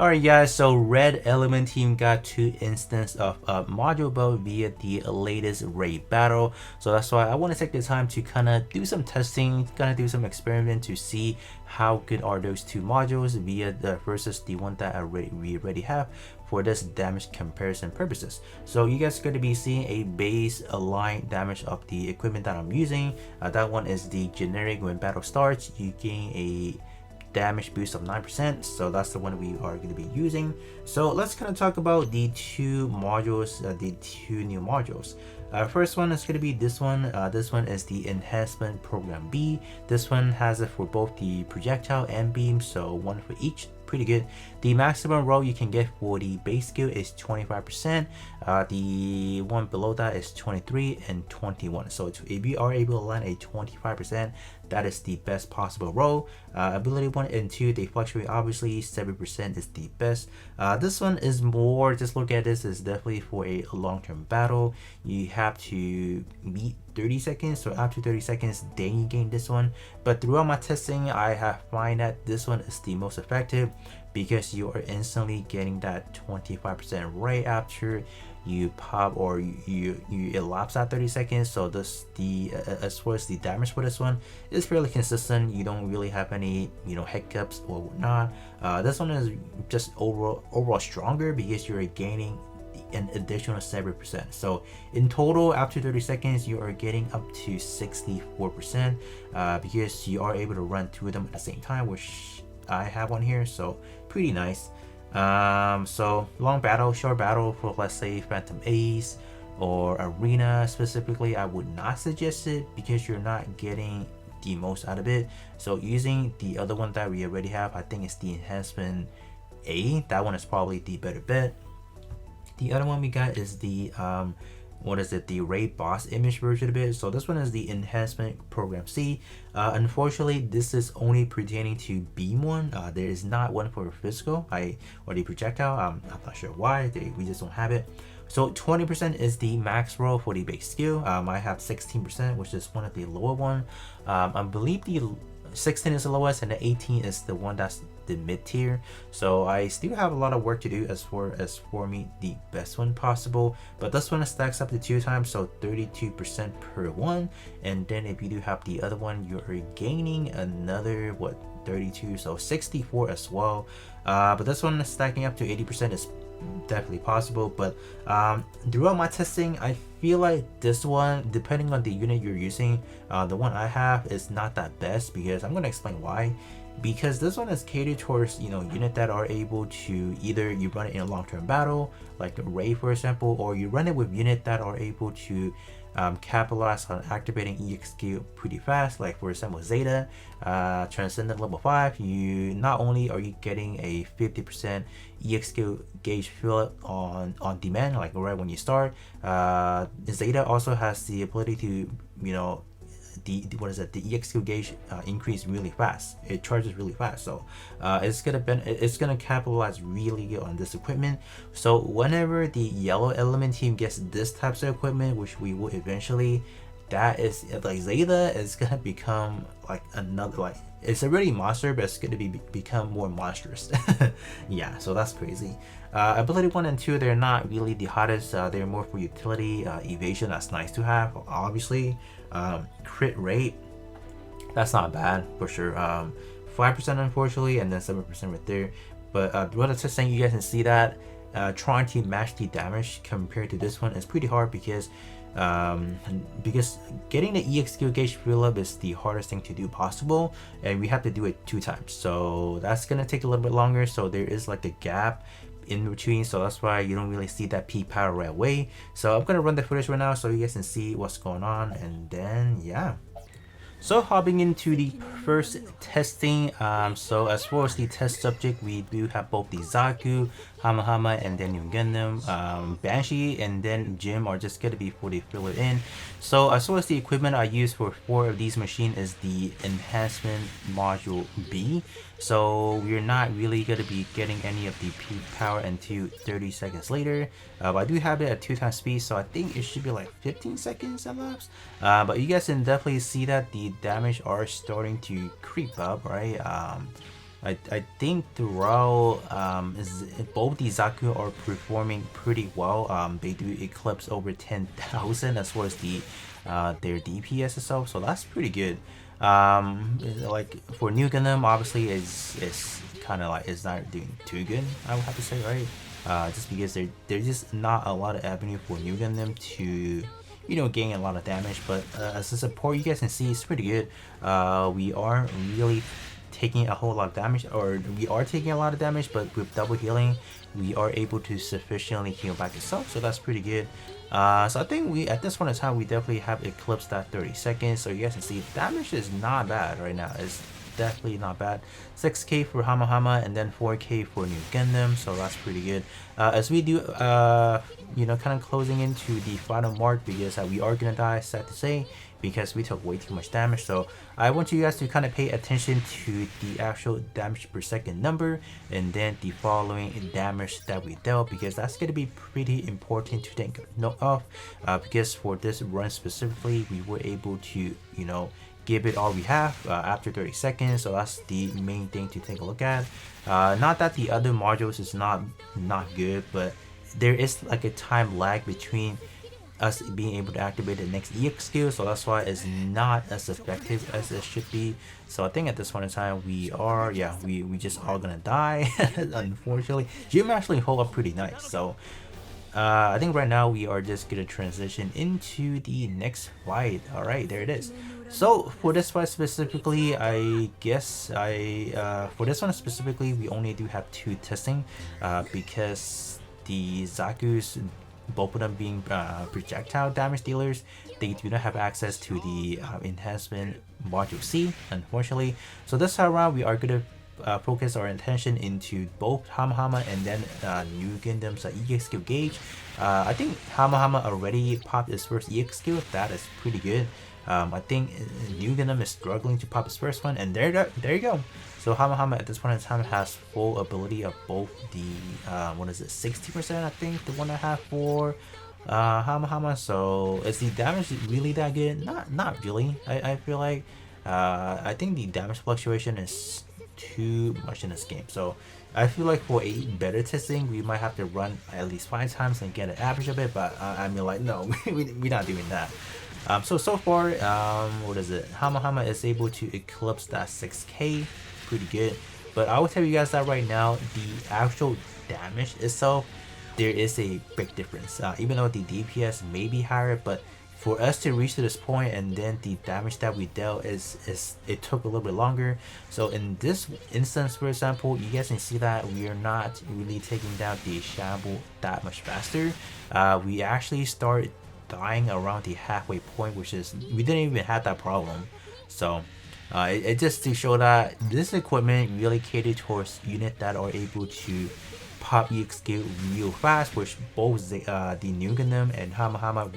Alright guys, so Red Element Team got 2 instances of module build via the latest raid battle. So that's why I want to take the time to kind of do some testing, kind of do some experiment to see how good are those 2 modules via the versus the one that we already have for this damage comparison purposes. So you guys are going to be seeing a base aligned damage of the equipment that I'm using. That one is the generic. When battle starts, you gain a damage boost of 9%, so that's the one we are going to be using. So let's kind of talk about the 2 modules, the 2 new modules. First one is going to be this one. This one is the Enhancement Program B. This one has it for both the projectile and beam, so one for each. Pretty good. The maximum roll you can get for the base skill is 25%. The one below that is 23 and 21. So if you are able to land a 25%, that is the best possible roll. Ability 1 and 2, they fluctuate. Obviously 7% is the best. This one is more, just look at this, is definitely for a long-term battle. You have to meet 30 seconds, so after 30 seconds then you gain this one. But throughout my testing, I have find that this one is the most effective because you are instantly getting that 25% right after you pop, or you elapse that 30 seconds. So this, the as far as the damage for this one is fairly consistent. You don't really have any hiccups or whatnot. This one is just overall stronger because you're gaining an additional 7%. So in total, after 30 seconds, you are getting up to 64% because you are able to run 2 of them at the same time, which I have one here, so pretty nice. So long battle, short battle for, let's say, Phantom Ace or Arena specifically, I would not suggest it because you're not getting the most out of it. So using the other one that we already have, I think it's the Enhancement A. That one is probably the better bet. The other one we got is the what is it, the raid boss image version of it. So this one is the Enhancement Program C. Unfortunately, this is only pertaining to beam one. There is not one for physical or the projectile. I'm not sure why, we just don't have it. So 20% is the max roll for the base skill. I have 16%, which is one of the lower one. I believe the 16 is the lowest and the 18 is the one that's the mid tier. So I still have a lot of work to do as far as for me the best one possible. But this one stacks up to 2 times, so 32% per one. And then if you do have the other one, you're gaining another 32, so 64 as well. But this one is stacking up to 80% is definitely possible. But throughout my testing, I feel like this one, depending on the unit you're using, the one I have is not that best, because I'm going to explain why. Because this one is catered towards unit that are able to either you run it in a long-term battle like the raid for example, or you run it with unit that are able to capitalize on activating EX skill pretty fast, like for example Zeta, Transcendent level 5. You not only are you getting a 50% EX skill gauge fill up on demand, like right when you start. Zeta also has the ability to the EX skill gauge increase really fast. It charges really fast, so it's gonna capitalize really good on this equipment. So whenever the yellow element team gets this types of equipment, which we will eventually, that is like Zeta is gonna become like another, like it's already monster, but it's gonna become more monstrous. Yeah, so that's crazy. Ability 1 and 2, they're not really the hottest. They're more for utility, evasion. That's nice to have, obviously. Crit rate, that's not bad for sure. 5% unfortunately, and then 7% right there. But throughout the testing, you guys can see that trying to match the damage compared to this one is pretty hard, because getting the EX skill gauge fill up is the hardest thing to do possible, and we have to do it 2 times, so that's gonna take a little bit longer. So there is like a gap in between, so that's why you don't really see that peak power right away. So I'm gonna run the footage right now so you guys can see what's going on, and then yeah. So hopping into the first testing, so as far as the test subject, we do have both the Zaku, Hamahama, and then New Gundam. Banshee and then Jim are just gonna be for the filler in. So as far as the equipment I use for 4 of these machines is the Enhancement Module B. So we're not really gonna be getting any of the peak power until 30 seconds later. But I do have it at 2 times speed, so I think it should be like 15 seconds elapsed. But you guys can definitely see that the damage are starting to creep up, right? I think throughout is both the Zaku are performing pretty well. They do eclipse over 10,000 as far as the their DPS itself, so that's pretty good. Like for New Gundam, obviously is kind of like it's not doing too good, I would have to say, right? Just because there's just not a lot of avenue for New Gundam to, you know, gain a lot of damage. But as a support, you guys can see it's pretty good. We are really taking a whole lot of damage, or we are taking a lot of damage, but with double healing we are able to sufficiently heal back itself, so that's pretty good. So I think we at this point in time we definitely have eclipsed that 30 seconds, so you guys can see damage is not bad right now. It's definitely not bad. 6k for Hama Hama and then 4k for New Gundam, so that's pretty good. As we do you know, kind of closing into the final mark, because we are gonna die, sad to say, because we took way too much damage. So I want you guys to kind of pay attention to the actual damage per second number and then the following damage that we dealt, because that's going to be pretty important to take note of, because for this run specifically we were able to, you know, give it all we have after 30 seconds, so that's the main thing to take a look at. Not that the other modules is not good, but there is like a time lag between us being able to activate the next EX skill, so that's why it's not as effective as it should be. So I think at this point in time we are, yeah, we just all gonna die unfortunately. Jim actually hold up pretty nice, so I think right now we are just gonna transition into the next fight. All right, there it is. So for this fight specifically, I guess for this one specifically we only do have 2 testing, because the Zaku's, both of them being projectile damage dealers, they do not have access to the Enhancement Module C, unfortunately. So this time around we are going to focus our attention into both Hama Hama and then New Gundam's EX skill gauge. I think Hama Hama already popped his first EX skill, that is pretty good. I think New Gundam is struggling to pop his first one, and there you go. So Hama Hama at this point in time has full ability of both the what is it, 60% I think the one I have for Hama Hama. So is the damage really that good? Not really. I feel like I think the damage fluctuation is too much in this game. So I feel like for a better testing we might have to run at least 5 times and get an average of it, but I mean, like, no, we're not doing that. So far, what is it? Hama Hama is able to eclipse that 6k, pretty good. But I will tell you guys that right now, the actual damage itself, there is a big difference. Even though the DPS may be higher, but for us to reach to this point, and then the damage that we dealt is it took a little bit longer. So in this instance, for example, you guys can see that we are not really taking down the Shamblo that much faster. We actually start dying around the halfway point, which is, we didn't even have that problem. So it just to show that this equipment really catered towards units that are able to pop EX skill real fast, which both the New Gundam and Hama Hama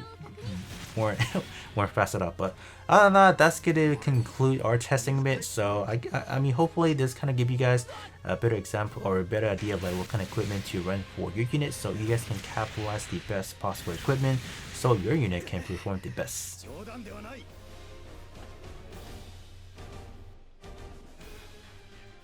weren't fast enough. But other than that, that's gonna conclude our testing bit. So I mean, hopefully this kind of give you guys a better example or a better idea of like what kind of equipment to run for your unit, so you guys can capitalize the best possible equipment so your unit can perform the best.